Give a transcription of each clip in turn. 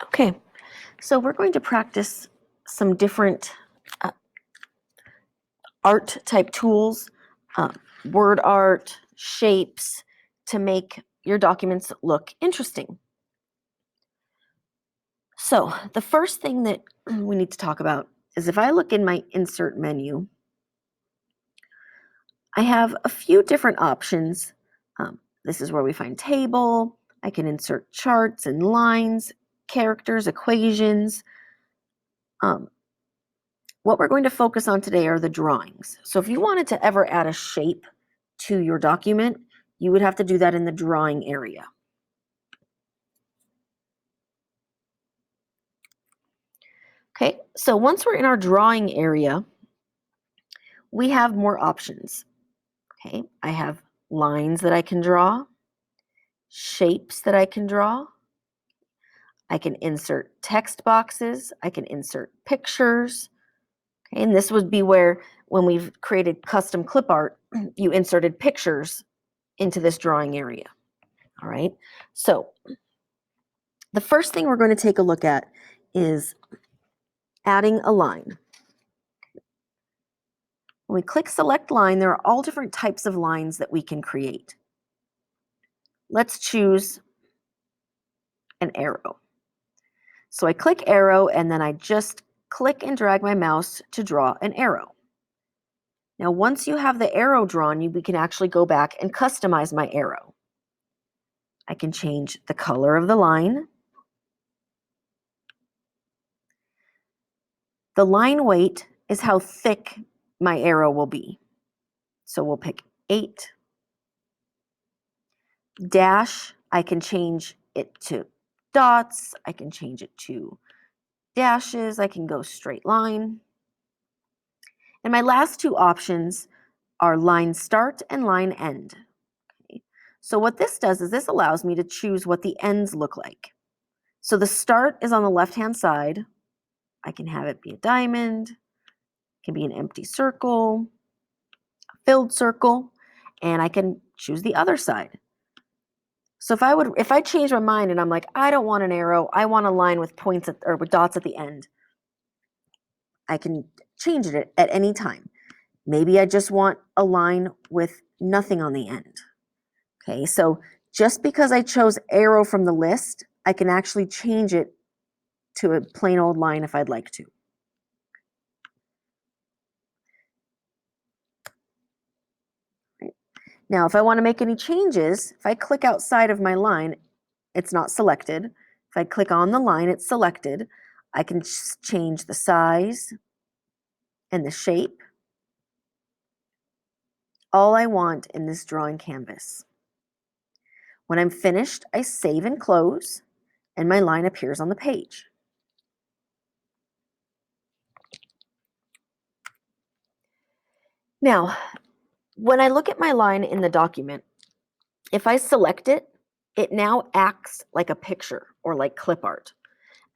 Okay, so we're going to practice some different uh, art type tools, uh, word art, shapes, to make your documents look interesting. So the first thing that we need to talk about is if I look in my insert menu, I have a few different options. This is where we find table. I can insert charts and lines, characters, equations. Um, What we're going to focus on today are the drawings. So if you wanted to ever add a shape to your document, you would have to do that in the drawing area. Okay, so once we're in our drawing area, we have more options. Okay, I have lines that I can draw, shapes that I can draw. I can insert text boxes, I can insert pictures. Okay, and this would be where, when we've created custom clip art, you inserted pictures into this drawing area. All right, so the first thing we're going to take a look at is adding a line. When we click select line, there are all different types of lines that we can create. Let's choose an arrow. So I click arrow and then I just click and drag my mouse to draw an arrow. Now once you have the arrow drawn, we can actually go back and customize my arrow. I can change the color of the line. The line weight is how thick my arrow will be. So we'll pick 8. Dash, I can change it to dots. I can change it to dashes. I can go straight line. And my last two options are line start and line end. Okay. So what this does is this allows me to choose what the ends look like. So the start is on the left-hand side. I can have it be a diamond, it can be an empty circle, a filled circle, and I can choose the other side. So if I change my mind and I'm like, I don't want an arrow, I want a line with points or with dots at the end, I can change it at any time. Maybe I just want a line with nothing on the end. Okay, so just because I chose arrow from the list, I can actually change it to a plain old line if I'd like to. Right. Now, if I want to make any changes, if I click outside of my line, it's not selected. If I click on the line, it's selected. I can change the size and the shape. All I want in this drawing canvas. When I'm finished, I save and close, and my line appears on the page. Now, when I look at my line in the document, if I select it, it now acts like a picture or like clip art.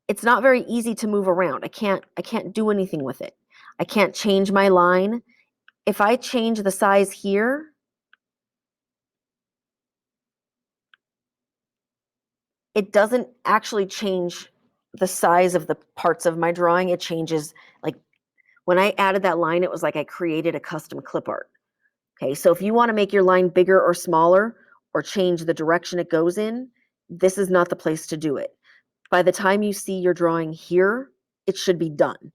It's not very easy to move around. I can't do anything with it. I can't change my line. If I change the size here, it doesn't actually change the size of the parts of my drawing. It changes, like when I added that line, it was like I created a custom clip art. Okay, so if you want to make your line bigger or smaller or change the direction it goes in, this is not the place to do it. By the time you see your drawing here, it should be done.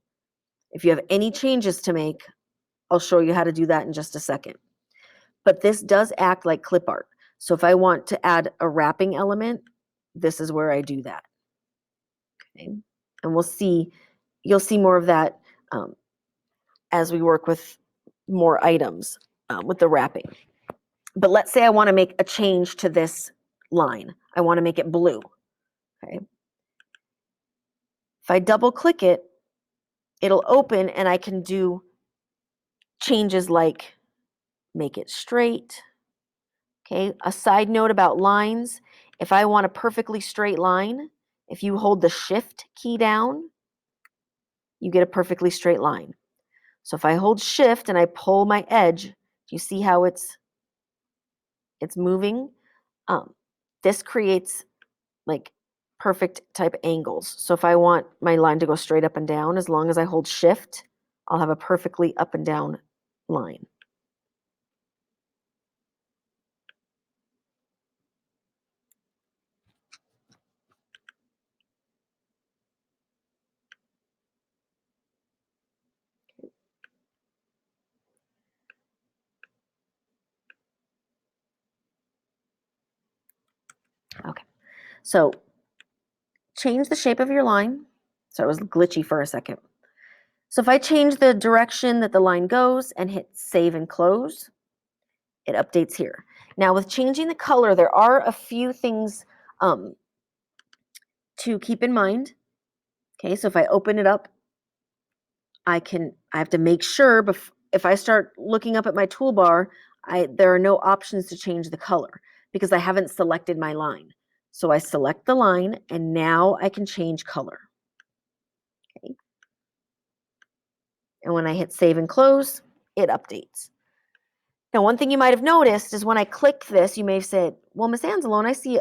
If you have any changes to make, I'll show you how to do that in just a second. But this does act like clip art. So if I want to add a wrapping element, this is where I do that. Okay, and you'll see more of that as we work with more items with the wrapping. But let's say I want to make a change to this line. I want to make it blue. Okay. If I double click it, it'll open and I can do changes like make it straight. Okay. A side note about lines, if I want a perfectly straight line, if you hold the shift key down, you get a perfectly straight line. So if I hold shift and I pull my edge, do you see how it's moving? This creates like perfect type angles. So if I want my line to go straight up and down, as long as I hold shift, I'll have a perfectly up and down line. Okay, so change the shape of your line. So it was glitchy for a second. So if I change the direction that the line goes and hit save and close, it updates here. Now with changing the color, there are a few things to keep in mind. Okay, so if I open it up, I have to make sure if I start looking up at my toolbar, there are no options to change the color because I haven't selected my line. So I select the line and now I can change color. Okay. And when I hit save and close, it updates. Now, one thing you might have noticed is when I click this, you may have said, well, Miss Anzalone, I see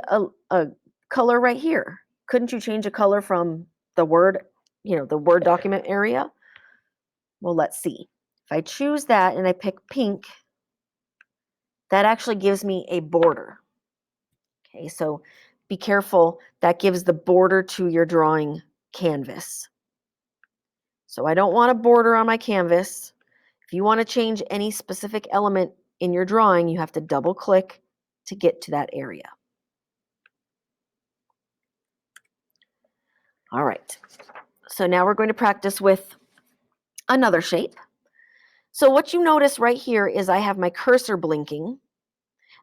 a color right here. Couldn't you change a color from the Word, the Word document area? Well, let's see. If I choose that and I pick pink, that actually gives me a border. Okay, so be careful. That gives the border to your drawing canvas. So I don't want a border on my canvas. If you want to change any specific element in your drawing, you have to double click to get to that area. All right, so now we're going to practice with another shape. So what you notice right here is I have my cursor blinking.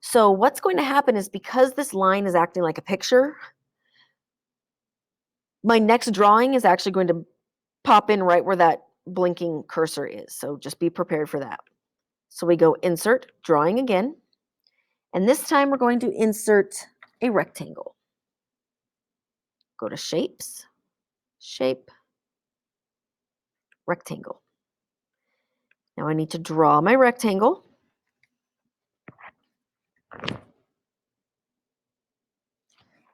So what's going to happen is because this line is acting like a picture, my next drawing is actually going to pop in right where that blinking cursor is. So just be prepared for that. So we go insert, drawing again. And this time we're going to insert a rectangle. Go to shapes, shape, rectangle. Now I need to draw my rectangle.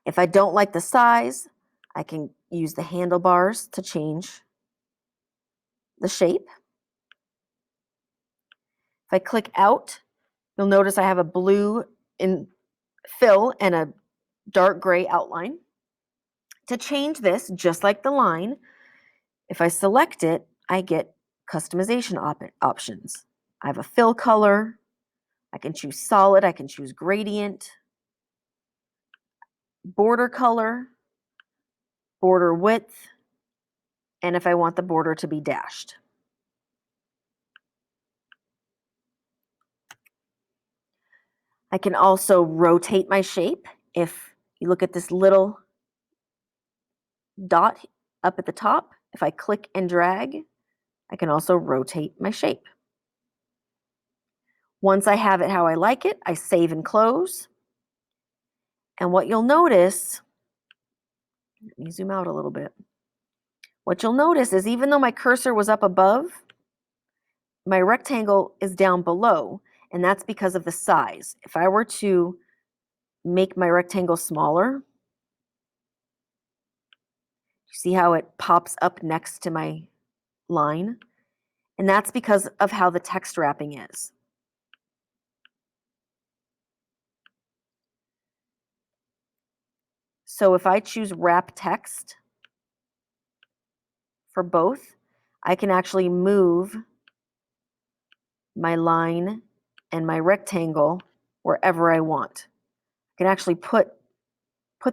If I don't like the size, I can use the handlebars to change the shape. If I click out, you'll notice I have a blue fill and a dark gray outline. To change this, just like the line, if I select it, I get customization options. I have a fill color, I can choose solid, I can choose gradient, border color, border width, and if I want the border to be dashed. I can also rotate my shape. If you look at this little dot up at the top, if I click and drag, I can also rotate my shape. Once I have it how I like it, I save and close. And what you'll notice, let me zoom out a little bit. What you'll notice is even though my cursor was up above, my rectangle is down below, and that's because of the size. If I were to make my rectangle smaller, you see how it pops up next to my line? And that's because of how the text wrapping is. So if I choose wrap text for both, I can actually move my line and my rectangle wherever I want. I can actually put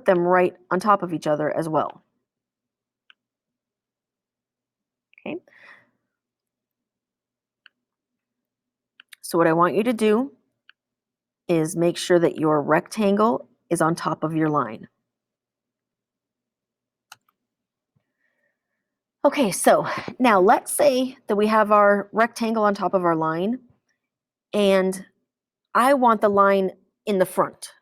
them right on top of each other as well. Okay. So what I want you to do is make sure that your rectangle is on top of your line. Okay, so now let's say that we have our rectangle on top of our line and I want the line in the front.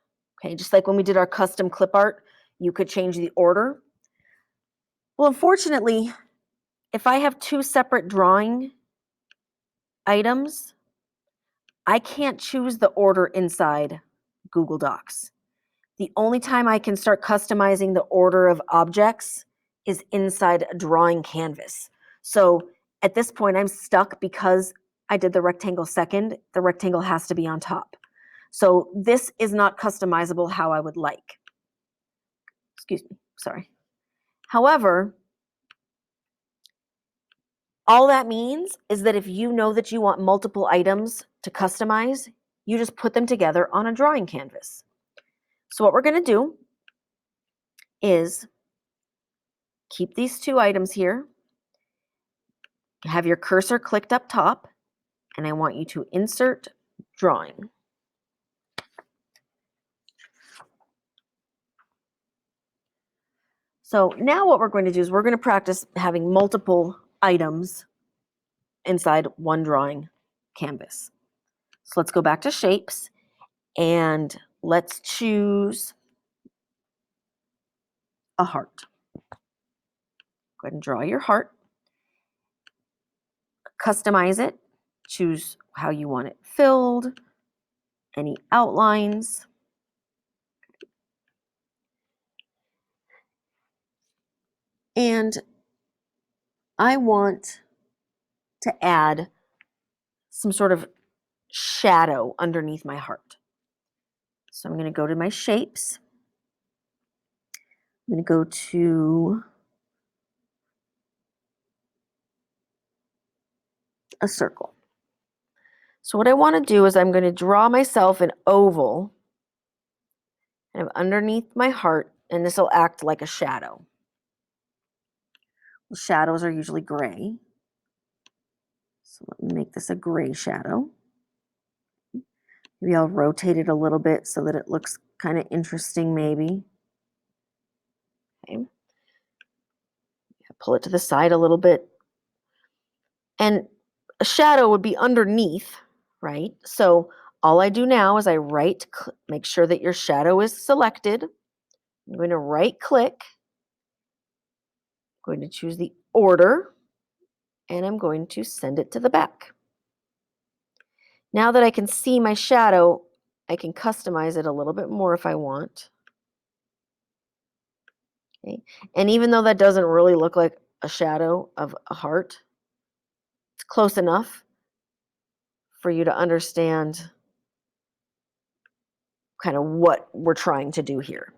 Okay, just like when we did our custom clip art, you could change the order. Well, unfortunately, if I have two separate drawing items, I can't choose the order inside Google Docs The only time I can start customizing the order of objects is inside a drawing canvas. So at this point, I'm stuck because I did the rectangle second. The rectangle has to be on top. So this is not customizable how I would like. Excuse me, sorry. However, all that means is that if you know that you want multiple items to customize, you just put them together on a drawing canvas. So what we're going to do is keep these two items here, have your cursor clicked up top, and I want you to insert drawing. So now what we're going to do is we're going to practice having multiple items inside one drawing canvas. So let's go back to shapes and let's choose a heart. Go ahead and draw your heart. Customize it. Choose how you want it filled, any outlines. And I want to add some sort of shadow underneath my heart. So I'm going to go to my shapes. I'm going to go to a circle. So what I want to do is I'm going to draw myself an oval kind of underneath my heart, and this will act like a shadow. Well, shadows are usually gray. So let me make this a gray shadow. Maybe I'll rotate it a little bit so that it looks kind of interesting maybe. Okay. Pull it to the side a little bit. And a shadow would be underneath, right? So all I do now is I make sure that your shadow is selected. I'm going to right click. I'm going to choose the order, and I'm going to send it to the back. Now that I can see my shadow, I can customize it a little bit more if I want. Okay. And even though that doesn't really look like a shadow of a heart, it's close enough for you to understand kind of what we're trying to do here.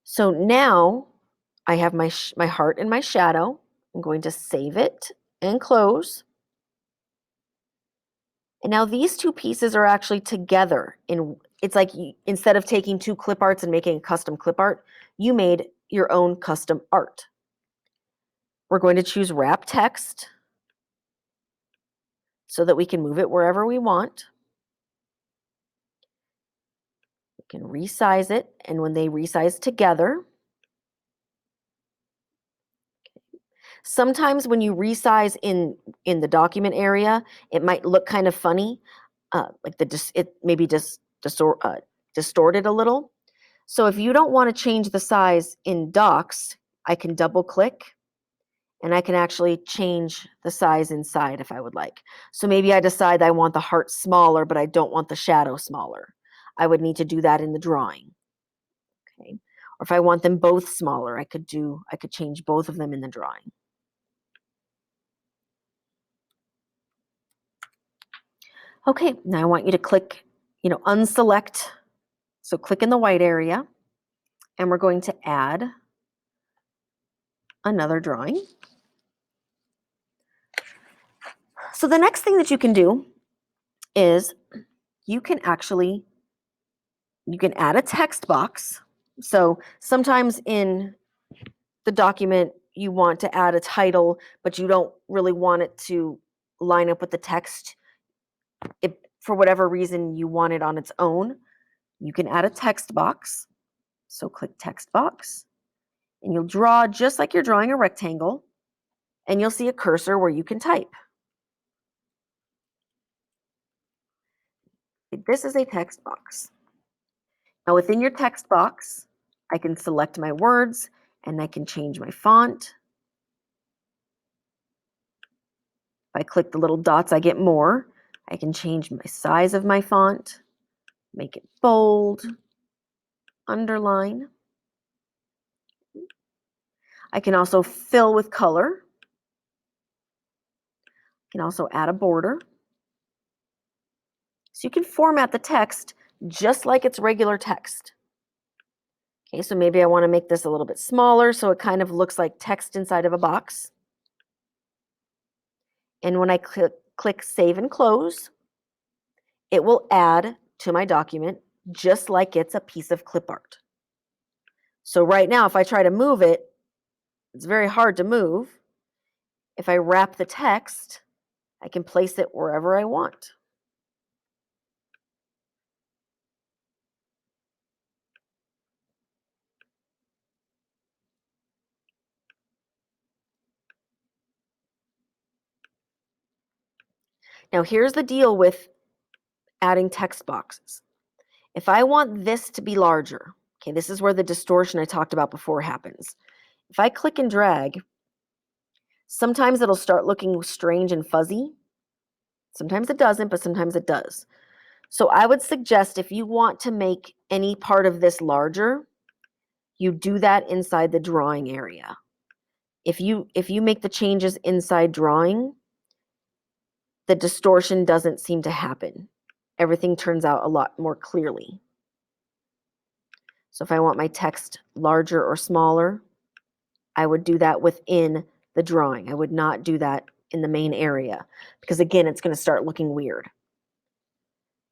So now I have my heart and my shadow. I'm going to save it and close. And now these two pieces are actually together. It's like instead of taking two clip arts and making a custom clip art, you made your own custom art. We're going to choose wrap text so that we can move it wherever we want. We can resize it, and when they resize together, sometimes when you resize in the document area, it might look kind of funny, like it maybe just distorted a little. So if you don't want to change the size in docs, I can double click and I can actually change the size inside if I would like. So maybe I decide I want the heart smaller, but I don't want the shadow smaller. I would need to do that in the drawing. Okay. Or if I want them both smaller, I could change both of them in the drawing. Okay, now I want you to click, unselect. So click in the white area, and we're going to add another drawing. So the next thing that you can do is you can add a text box. So sometimes in the document, you want to add a title, but you don't really want it to line up with the text. If for whatever reason you want it on its own, you can add a text box. So click text box, and you'll draw just like you're drawing a rectangle, and you'll see a cursor where you can type. This is a text box. Now within your text box, I can select my words and I can change my font. If I click the little dots, I get more. I can change my size of my font, make it bold, underline. I can also fill with color. I can also add a border. So you can format the text just like it's regular text. Okay, so maybe I want to make this a little bit smaller so it kind of looks like text inside of a box. And when I click Save and Close, it will add to my document just like it's a piece of clip art. So right now, if I try to move it, it's very hard to move. If I wrap the text, I can place it wherever I want. Now here's the deal with adding text boxes. If I want this to be larger, okay, this is where the distortion I talked about before happens. If I click and drag, sometimes it'll start looking strange and fuzzy. Sometimes it doesn't, but sometimes it does. So I would suggest if you want to make any part of this larger, you do that inside the drawing area. If you make the changes inside drawing, the distortion doesn't seem to happen. Everything turns out a lot more clearly. So if I want my text larger or smaller, I would do that within the drawing. I would not do that in the main area because again, it's going to start looking weird.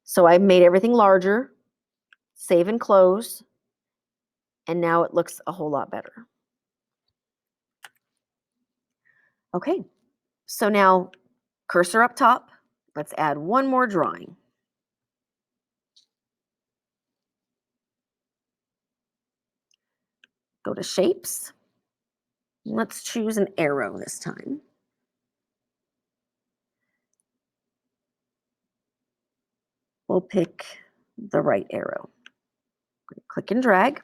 So I made everything larger, save and close, and now it looks a whole lot better. Okay, so now cursor up top, let's add one more drawing. Go to shapes. Let's choose an arrow this time. We'll pick the right arrow. Click and drag.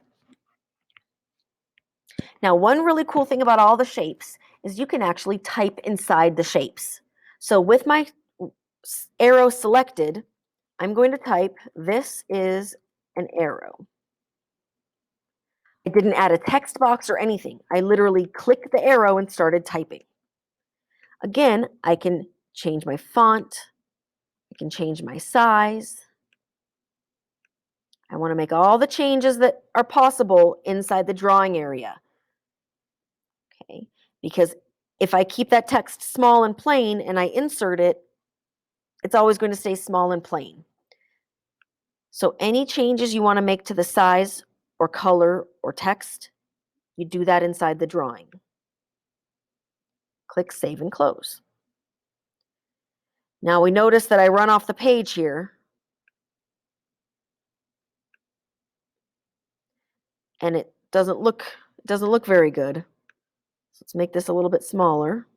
Now, one really cool thing about all the shapes is you can actually type inside the shapes. So with my arrow selected, I'm going to type, this is an arrow. I didn't add a text box or anything. I literally clicked the arrow and started typing. Again, I can change my font. I can change my size. I want to make all the changes that are possible inside the drawing area. Okay, because if I keep that text small and plain and I insert it, it's always going to stay small and plain. So any changes you want to make to the size or color or text, you do that inside the drawing. Click Save and Close. Now we notice that I run off the page here. And it doesn't look very good. So let's make this a little bit smaller.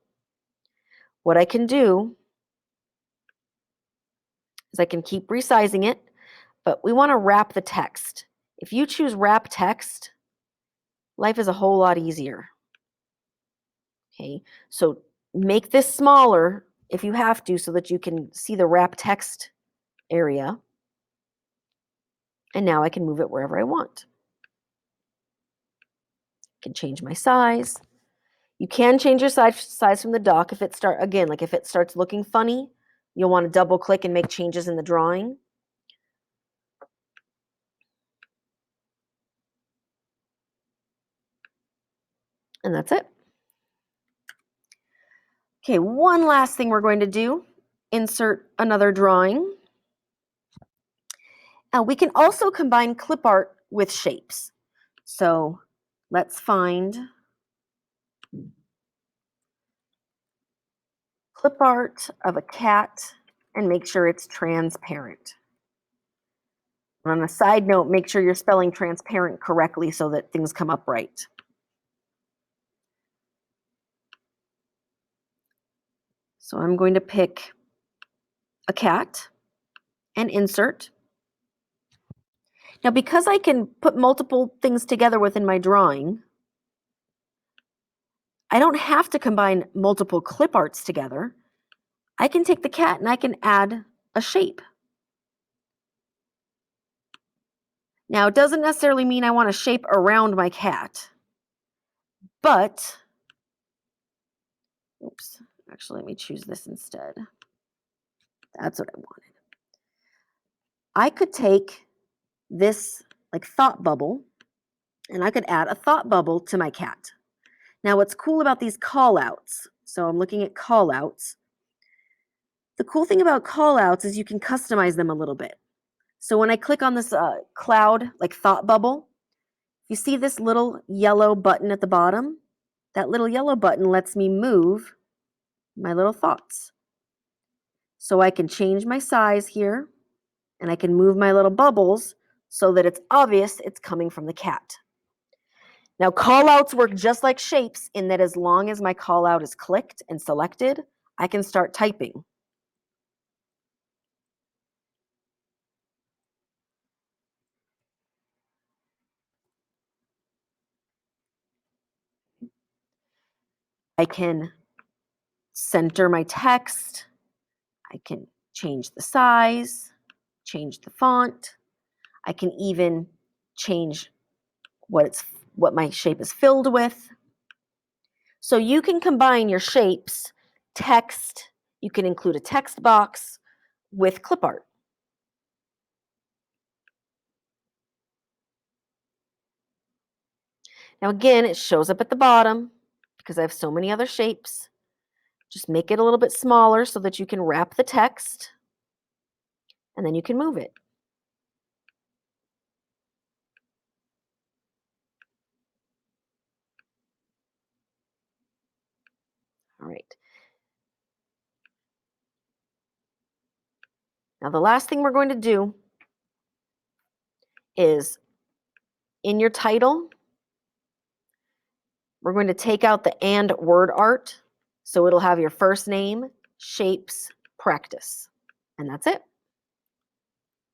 What I can do is I can keep resizing it, but we want to wrap the text. If you choose wrap text, life is a whole lot easier. Okay, so make this smaller if you have to so that you can see the wrap text area. And now I can move it wherever I want. I can change my size. You can change your size from the dock if it starts looking funny. You'll want to double click and make changes in the drawing. And that's it. Okay, one last thing we're going to do, insert another drawing. Now we can also combine clip art with shapes. So let's find clip art of a cat and make sure it's transparent. On a side note, make sure you're spelling transparent correctly so that things come up right. So I'm going to pick a cat and insert. Now, because I can put multiple things together within my drawing, I don't have to combine multiple clip arts together. I can take the cat and I can add a shape. Now, it doesn't necessarily mean I want a shape around my cat, but, oops, actually, let me choose this instead. That's what I wanted. I could take this like thought bubble, and I could add a thought bubble to my cat. Now, what's cool about these call outs, so I'm looking at call outs. The cool thing about call outs is you can customize them a little bit. So when I click on this cloud, like thought bubble, you see this little yellow button at the bottom? That little yellow button lets me move my little thoughts. So I can change my size here, and I can move my little bubbles so that it's obvious it's coming from the cat. Now, callouts work just like shapes in that as long as my callout is clicked and selected, I can start typing. I can center my text. I can change the size, change the font. I can even change what my shape is filled with. So you can combine your shapes, text, you can include a text box with clip art. Now again, it shows up at the bottom because I have so many other shapes. Just make it a little bit smaller so that you can wrap the text, and then you can move it. All right. Now the last thing we're going to do is in your title, we're going to take out the and word art. So it'll have your first name, shapes, practice. And that's it.